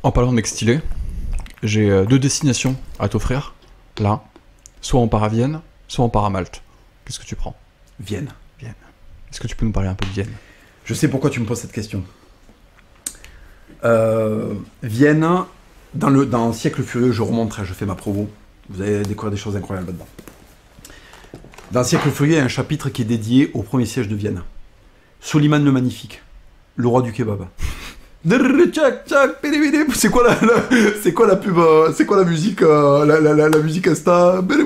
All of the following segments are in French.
En parlant de mecs stylés, j'ai deux destinations à t'offrir. Là, soit on part à Vienne, soit on part à Malte. Qu'est-ce que tu prends? Vienne. Vienne. Est-ce que tu peux nous parler un peu de Vienne? Je sais pourquoi tu me poses cette question. Vienne, dans le siècle furieux, je remonterai, je fais ma promo. Vous allez découvrir des choses incroyables là-dedans. Dans le siècle furieux, il y a un chapitre qui est dédié au premier siège de Vienne. Soliman le Magnifique, le roi du kebab. C'est quoi la pub, c'est quoi la musique, la musique Insta, avec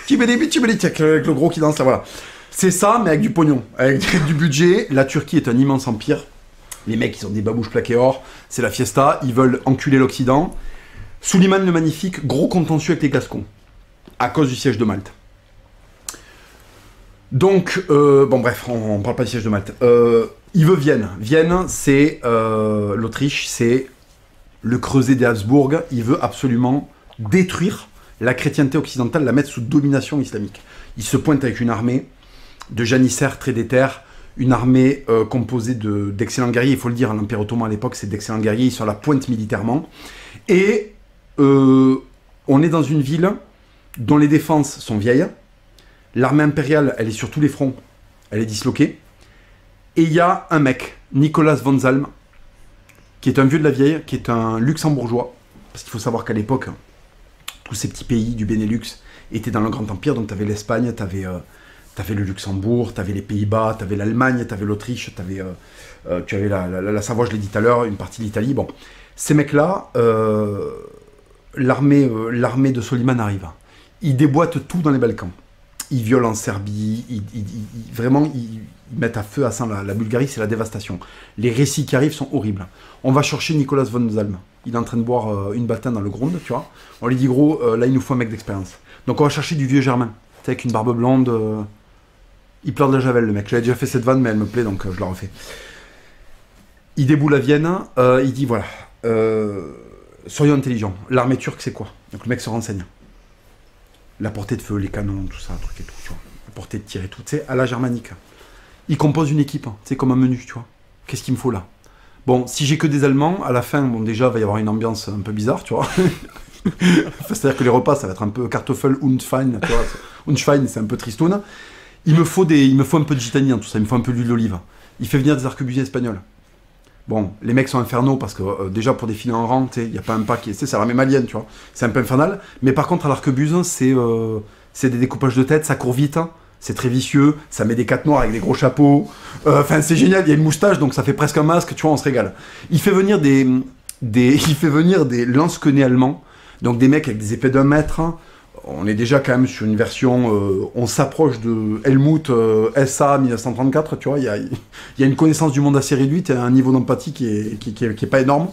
le gros qui danse là, voilà. C'est ça, mais avec du pognon, avec du budget. La Turquie est un immense empire. Les mecs, ils ont des babouches plaquées or, c'est la fiesta, ils veulent enculer l'Occident. Soliman le Magnifique, gros contentieux avec les Gascons, à cause du siège de Malte. Donc, bon bref, on parle pas du siège de Malte. Il veut Vienne. Vienne, c'est l'Autriche, c'est le creuset des Habsbourg. Il veut absolument détruire la chrétienté occidentale, la mettre sous domination islamique. Il se pointe avec une armée de janissaires très déter, une armée composée d'excellents guerriers. Il faut le dire, l'Empire ottoman à l'époque, c'est d'excellents guerriers. Ils sont à la pointe militairement. Et on est dans une ville dont les défenses sont vieilles. L'armée impériale, elle est sur tous les fronts. Elle est disloquée. Et il y a un mec, Nicolas von Salm, qui est un vieux de la vieille, qui est un luxembourgeois. Parce qu'il faut savoir qu'à l'époque, tous ces petits pays du Benelux étaient dans le Grand Empire. Donc tu avais l'Espagne, tu avais le Luxembourg, tu avais les Pays-Bas, tu avais l'Allemagne, tu avais l'Autriche, tu avais la Savoie, je l'ai dit tout à l'heure, une partie de l'Italie. Bon, ces mecs-là, l'armée de Soliman arrive. Ils déboîtent tout dans les Balkans. Ils violent en Serbie, vraiment, ils mettent à feu à sang la Bulgarie, c'est la dévastation. Les récits qui arrivent sont horribles. On va chercher Nicolas von Salm. Il est en train de boire une bataille dans le Gronde, tu vois. On lui dit, gros, là, il nous faut un mec d'expérience. Donc on va chercher du vieux Germain, tu sais, avec une barbe blonde. Il pleure de la javel, le mec. J'avais déjà fait cette vanne, mais elle me plaît, donc je la refais. Il déboule à Vienne, il dit, voilà, soyons intelligents. L'armée turque, c'est quoi? Donc le mec se renseigne. La portée de feu, les canons, tout ça, truc et tout, tu vois. La portée de tir et tout, tu sais, à la germanique. Il compose une équipe, tu sais, comme un menu, tu vois. Qu'est-ce qu'il me faut là? Bon, si j'ai que des Allemands, à la fin, bon, déjà, il va y avoir une ambiance un peu bizarre, tu vois. C'est-à-dire que les repas, ça va être un peu Kartoffel und Schwein, tu vois. Und Schwein, c'est un peu tristoun. Il me faut un peu de gitanie dans tout ça, il me faut un peu d'huile d'olive. Il fait venir des arquebusiers espagnols. Bon, les mecs sont infernaux parce que déjà pour défiler en rang, il n'y a pas un pas qui est. C'est l'armée malienne, tu vois. C'est un peu infernal. Mais par contre, à l'arquebuse, c'est des découpages de tête, ça court vite, hein, c'est très vicieux, ça met des cates noires avec des gros chapeaux. Enfin, c'est génial, il y a une moustache, donc ça fait presque un masque, tu vois, on se régale. Il fait venir des lance-quenets allemands, donc des mecs avec des épées d'1 mètre. Hein. On est déjà quand même sur une version, on s'approche de Helmut SA 1934, tu vois, il y a une connaissance du monde assez réduite et un niveau d'empathie qui est pas énorme.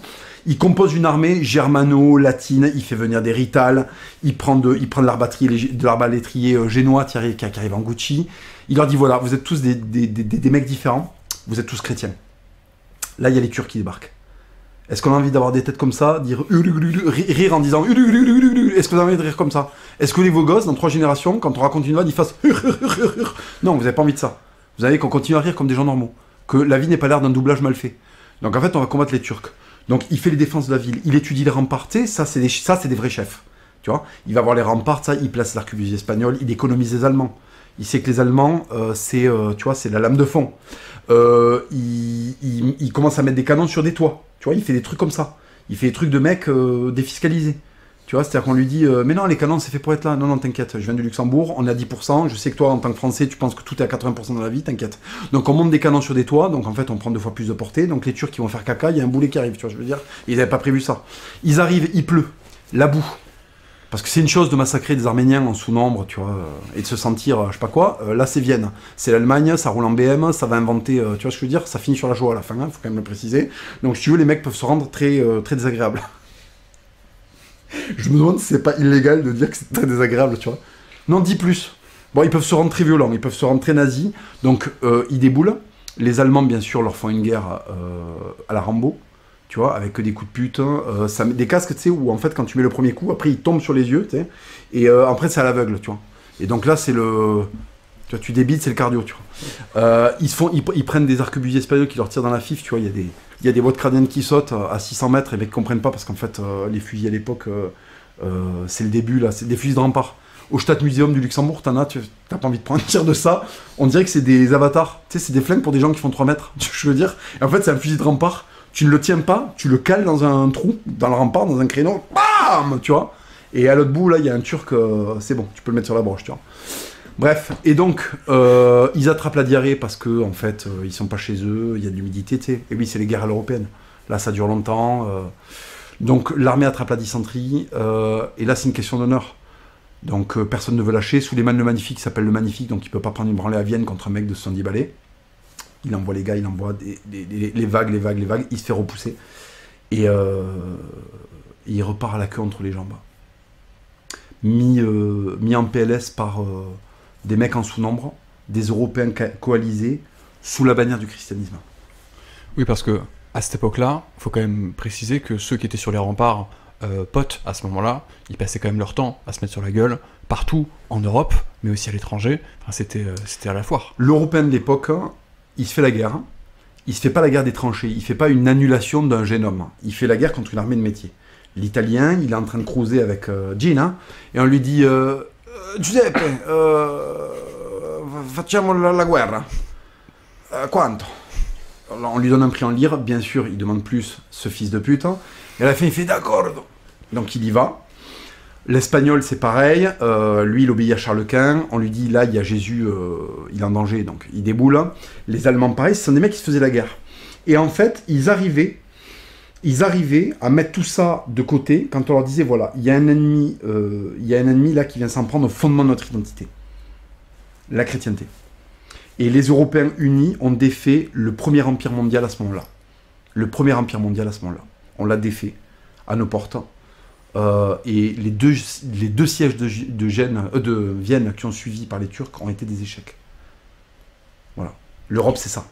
Il compose une armée germano-latine, il fait venir des Rital, il prend de l'arbalétrier génois qui arrive en Gucci. Il leur dit, voilà, vous êtes tous des mecs différents, vous êtes tous chrétiens. Là, il y a les Turcs qui débarquent. Est-ce qu'on a envie d'avoir des têtes comme ça, rire en disant est-ce que vous avez envie de rire comme ça? Est-ce que vous voulez vos gosses, dans 3 générations, quand on raconte une vanne, ils fassent non, vous n'avez pas envie de ça. Vous avez qu'on continue à rire comme des gens normaux. Que la vie n'est pas l'air d'un doublage mal fait. Donc en fait, on va combattre les Turcs. Donc il fait les défenses de la ville, il étudie les remparts, ça c'est des vrais chefs. Tu vois, il va voir les remparts, ça, il place l'arquebusier espagnol, il économise les Allemands. Il sait que les Allemands, tu vois, c'est la lame de fond. Il commence à mettre des canons sur des toits. Tu vois, il fait des trucs comme ça. Il fait des trucs de mecs défiscalisés. Tu vois, c'est-à-dire qu'on lui dit mais non, les canons, c'est fait pour être là. Non, non, t'inquiète, je viens du Luxembourg, on est à 10%. Je sais que toi, en tant que Français, tu penses que tout est à 80% dans la vie, t'inquiète. Donc on monte des canons sur des toits, donc en fait, on prend 2 fois plus de portée. Donc les Turcs, ils vont faire caca, il y a un boulet qui arrive, tu vois, je veux dire. Ils n'avaient pas prévu ça. Ils arrivent, il pleut, la boue. Parce que c'est une chose de massacrer des Arméniens en sous-nombre, tu vois, et de se sentir, je sais pas quoi. Là, c'est Vienne. C'est l'Allemagne, ça roule en BM, ça va inventer, tu vois ce que je veux dire? Ça finit sur la joie à la fin, hein, faut quand même le préciser. Donc, si tu veux, les mecs peuvent se rendre très, très désagréables. Je me demande si c'est pas illégal de dire que c'est très désagréable, tu vois. Non, dis plus. Bon, ils peuvent se rendre très violents, ils peuvent se rendre très nazis. Donc, ils déboulent. Les Allemands, bien sûr, leur font une guerre à la Rambo. Tu vois, avec que des coups de pute, ça met des casques, tu sais, où en fait, quand tu mets le premier coup, après, il tombe sur les yeux, tu sais, et après, c'est à l'aveugle, tu vois. Et donc là, c'est le Tu vois, tu débites, c'est le cardio, tu vois. Ils prennent des arquebusiers espagnols qui leur tirent dans la fif, tu vois. Il y a des boîtes crâniennes qui sautent à 600 mètres et les mecs comprennent pas parce qu'en fait, les fusils à l'époque, c'est le début, là. C'est des fusils de rempart. Au Stadtmuseum du Luxembourg, t'as pas envie de prendre un tir de ça. On dirait que c'est des avatars. Tu sais, c'est des flingues pour des gens qui font 3 mètres. Je veux dire. Et en fait, c'est un fusil de rempart. Tu ne le tiens pas, tu le cales dans un trou, dans le rempart, dans un créneau. Bam, tu vois. Et à l'autre bout, là, il y a un Turc. C'est bon, tu peux le mettre sur la broche, tu vois. Bref, et donc, ils attrapent la diarrhée parce que, en fait, ils sont pas chez eux, il y a de l'humidité, tu sais. Et oui, c'est les guerres à l'européenne. Là, ça dure longtemps. Donc, l'armée attrape la dysenterie. Et là, c'est une question d'honneur. Donc, personne ne veut lâcher. Souleymane le Magnifique s'appelle le Magnifique, donc il peut pas prendre une branlée à Vienne contre un mec de 70 balais. Il envoie les gars, il envoie les vagues. Il se fait repousser. Et il repart à la queue entre les jambes. Mis en PLS par des mecs en sous-nombre, des Européens coalisés, sous la bannière du christianisme. Oui, parce que à cette époque-là, il faut quand même préciser que ceux qui étaient sur les remparts, potes, à ce moment-là, ils passaient quand même leur temps à se mettre sur la gueule, partout en Europe, mais aussi à l'étranger. Enfin, c'était à la foire. L'Européen de l'époque, il se fait la guerre. Il se fait pas la guerre des tranchées. Il fait pas une annulation d'un génome. Il fait la guerre contre une armée de métier. L'Italien, il est en train de cruiser avec Gina, et on lui dit Giuseppe, facciamo la guerra. Quanto? Alors, on lui donne un prix en lire, bien sûr, il demande plus, ce fils de pute. Et à la fin, il fait d'accord. Donc il y va. L'espagnol, c'est pareil. Lui, il obéit à Charles Quint. On lui dit, là, il y a Jésus, il est en danger, donc il déboule. Les Allemands, pareil, ce sont des mecs qui se faisaient la guerre. Et en fait, ils arrivaient à mettre tout ça de côté quand on leur disait, voilà, il y a un ennemi là qui vient s'en prendre au fondement de notre identité. La chrétienté. Et les Européens unis ont défait le premier empire mondial à ce moment-là. Le premier empire mondial à ce moment-là. On l'a défait à nos portes. Et les deux sièges de Vienne qui ont suivi par les Turcs ont été des échecs. Voilà. L'Europe, c'est ça.